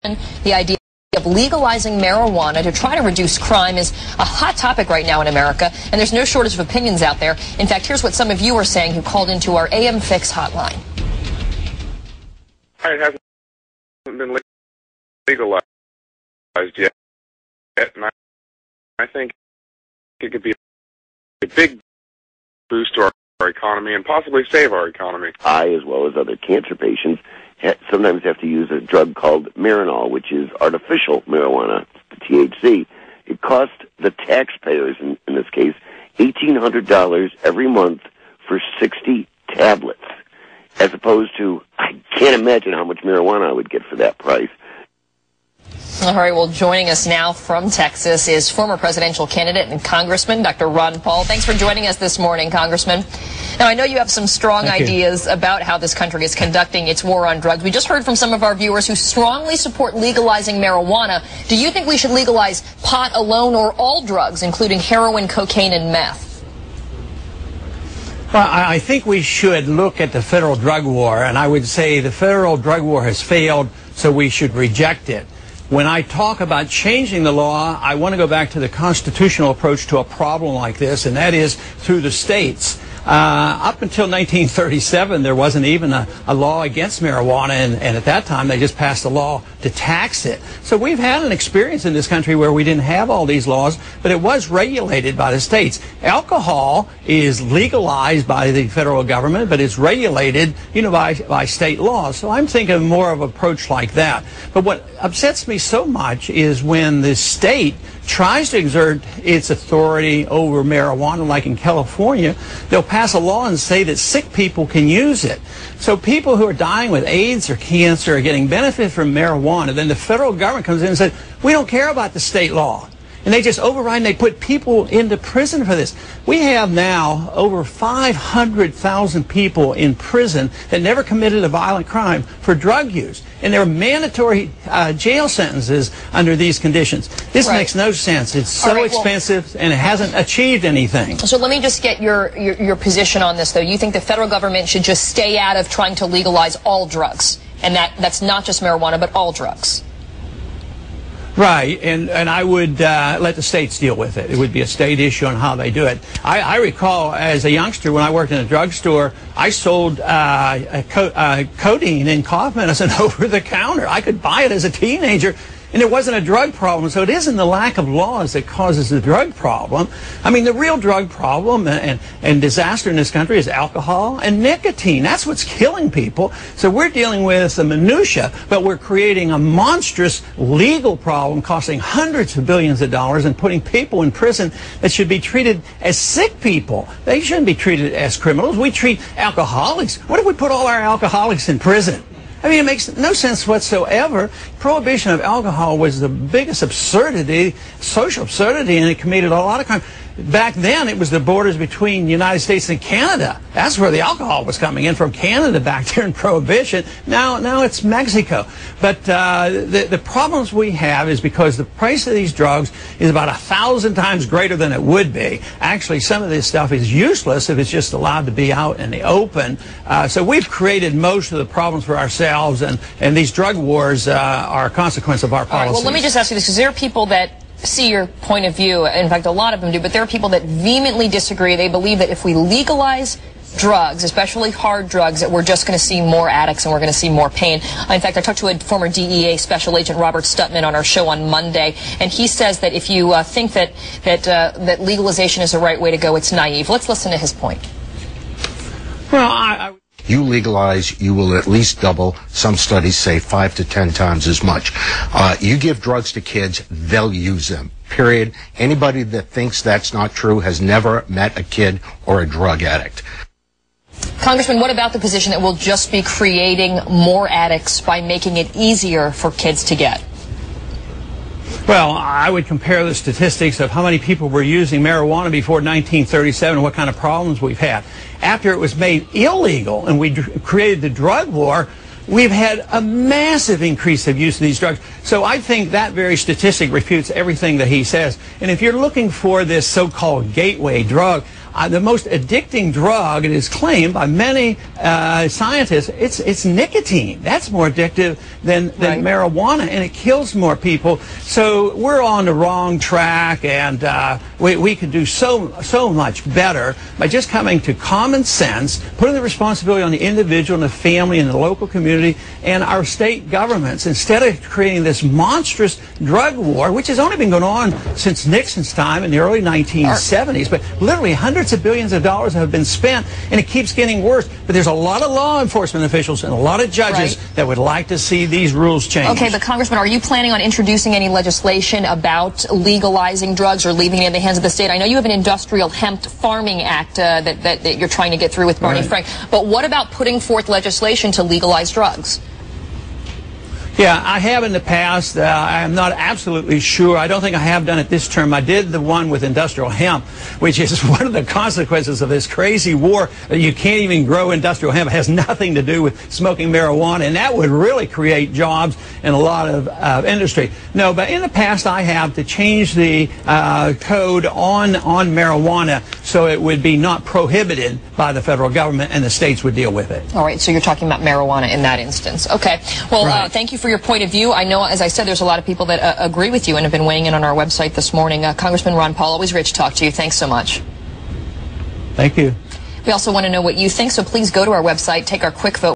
The idea of legalizing marijuana to try to reduce crime is a hot topic right now in America, and there's no shortage of opinions out there. In fact, here's what some of you are saying who called into our AM Fix hotline. It hasn't been legalized yet, and I think it could be a big boost to our economy and possibly save our economy. I, as well as other cancer patients, sometimes have to use a drug called Marinol, which is artificial marijuana, the THC. It costs the taxpayers, in this case, $1,800 every month for 60 tablets, as opposed to, I can't imagine how much marijuana I would get for that price. All right, well, joining us now from Texas is former presidential candidate and Congressman Dr. Ron Paul. Thanks for joining us this morning, Congressman. Now, I know you have some strong ideas about how this country is conducting its war on drugs. We just heard from some of our viewers who strongly support legalizing marijuana. Do you think we should legalize pot alone or all drugs, including heroin, cocaine, and meth? Well, I think we should look at the federal drug war, and I would say the federal drug war has failed, so we should reject it. When I talk about changing the law, I want to go back to the constitutional approach to a problem like this, and that is through the states. Up until 1937, there wasn't even a law against marijuana, and at that time they just passed a law to tax it. So we've had an experience in this country where we didn't have all these laws, but it was regulated by the states. Alcohol is legalized by the federal government, but it's regulated, by state laws. So I'm thinking more of an approach like that. But what upsets me so much is when the state tries to exert its authority over marijuana, like in California, they'll pass a law and say that sick people can use it. So people who are dying with AIDS or cancer are getting benefit from marijuana. Then the federal government comes in and says, we don't care about the state law. And they just override and they put people into prison for this. We have now over 500,000 people in prison that never committed a violent crime for drug use. And there are mandatory jail sentences under these conditions. This makes no sense. It's so expensive and it hasn't achieved anything. So let me just get your position on this, though. You think the federal government should just stay out of trying to legalize all drugs, and that's not just marijuana, but all drugs? Right, and I would let the states deal with it. It would be a state issue on how they do it. I recall as a youngster when I worked in a drugstore, I sold codeine and cough medicine over the counter. I could buy it as a teenager, and it wasn't a drug problem. So it isn't the lack of laws that causes the drug problem. I mean, the real drug problem and disaster in this country is alcohol and nicotine. That's what's killing people. So we're dealing with the minutia, but we're creating a monstrous legal problem costing hundreds of billions of dollars and putting people in prison that should be treated as sick people. They shouldn't be treated as criminals. We treat alcoholics. What if we put all our alcoholics in prison? I mean, it makes no sense whatsoever. Prohibition of alcohol was the biggest absurdity, social absurdity, and it committed a lot of crime. Back then, it was the borders between the United States and Canada. That's where the alcohol was coming in, from Canada back there in Prohibition. Now it's Mexico. But the problems we have is because the price of these drugs is about 1,000 times greater than it would be. Actually, some of this stuff is useless if it's just allowed to be out in the open. So we've created most of the problems for ourselves, and these drug wars are a consequence of our policies. All right, well, let me just ask you this, because there are people that see your point of view. In fact, a lot of them do, but there are people that vehemently disagree. They believe that if we legalize drugs, especially hard drugs, that we're just going to see more addicts and we're going to see more pain. In fact, I talked to a former DEA Special Agent, Robert Stutman, on our show on Monday, and he says that if you think that legalization is the right way to go, it's naive. Let's listen to his point. Well, You legalize, you will at least double, some studies say 5 to 10 times as much. You give drugs to kids, they'll use them, period. Anybody that thinks that's not true has never met a kid or a drug addict. Congressman, what about the position that we'll just be creating more addicts by making it easier for kids to get? Well, I would compare the statistics of how many people were using marijuana before 1937 and what kind of problems we've had. After it was made illegal and we created the drug war, we've had a massive increase of use of these drugs. So I think that very statistic refutes everything that he says. And if you're looking for this so-called gateway drug, the most addicting drug, it is claimed by many scientists, it's nicotine. That's more addictive than marijuana, and it kills more people. So we're on the wrong track, and we could do so much better by just coming to common sense, putting the responsibility on the individual and the family and the local community and our state governments, instead of creating this monstrous drug war, which has only been going on since Nixon's time in the early 1970s. But literally hundreds of billions of dollars have been spent, and it keeps getting worse. But there's a lot of law enforcement officials and a lot of judges that would like to see these rules changed. Okay, but Congressman, are you planning on introducing any legislation about legalizing drugs or leaving it in the hands of the state? I know you have an Industrial Hemp Farming Act that you're trying to get through with Barney Frank, but what about putting forth legislation to legalize drugs? Yeah, I have in the past. I'm not absolutely sure. I don't think I have done it this term. I did the one with industrial hemp, which is one of the consequences of this crazy war. You can't even grow industrial hemp. It has nothing to do with smoking marijuana, and that would really create jobs in a lot of industry. No, but in the past I have to change the code on marijuana so it would be not prohibited by the federal government, and the states would deal with it. All right, so you're talking about marijuana in that instance. Okay, well, thank you for your point of view. I know, as I said, there's a lot of people that agree with you and have been weighing in on our website this morning. Congressman Ron Paul, always great to talk to you. Thanks so much. Thank you. We also want to know what you think, so please go to our website, take our quick vote.